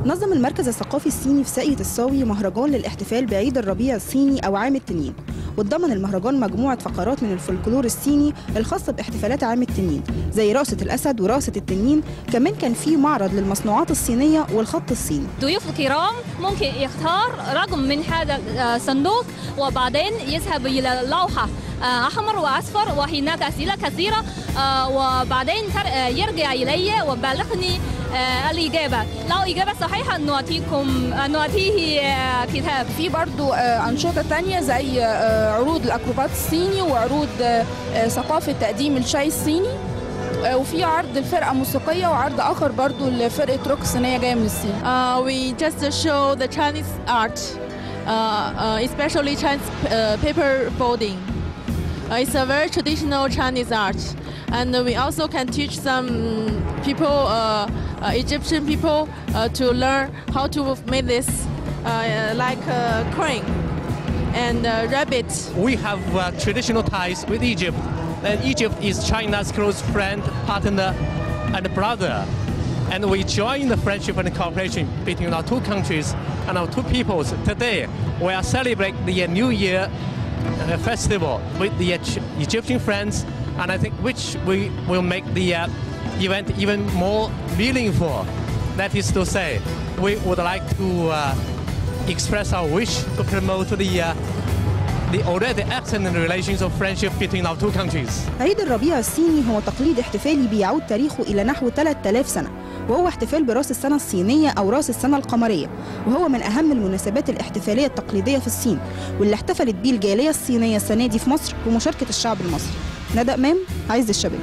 نظم المركز الثقافي الصيني في ساقية الصاوي مهرجان للاحتفال بعيد الربيع الصيني أو عام التنين، واتضمن المهرجان مجموعة فقرات من الفولكلور الصيني الخاصة باحتفالات عام التنين زي رقصة الأسد ورقصة التنين. كمان كان في معرض للمصنوعات الصينية والخط الصيني. ضيوف الكرام ممكن يختار رقم من هذا الصندوق وبعدين يذهب إلى لوحة أحمر وأصفر وهناك أسئلة كثيرة وبعدين يرجع إلي وبلغني الإجابة. لو إجابة صحيحة نعطيه كتاب. في برضو أنشطة تانية زي عروض الأكروبات الصيني وعروض ثقافة تقديم الشاي الصيني، وفي عرض الفرقة موسيقية وعرض آخر برضو لفرقة روك صينية جاية من الصين. We just show the Chinese art, especially Chinese paper folding. It's a very traditional Chinese art, and we also can teach some people, Egyptian people, to learn how to make this, like crane and rabbit. We have traditional ties with Egypt, and Egypt is China's close friend, partner, and brother. And we join the friendship and cooperation between our two countries and our two peoples. Today, we are celebrating the New Year festival with the Egyptian friends, and I think which we will make the event even more meaningful. That is to say, we would like to express our wish to promote the already excellent relations of friendship between our two countries. عيد الربيع الصيني هو تقليد احتفالي بيعود تاريخه إلى نحو 3000 سنة، وهو احتفال برأس السنة الصينية أو رأس السنة القمرية، وهو من أهم المناسبات الاحتفالية التقليدية في الصين، واللي احتفلت بيه الجالية الصينية السنة دي في مصر بمشاركة الشعب المصري. ندى إمام، عز الشباب.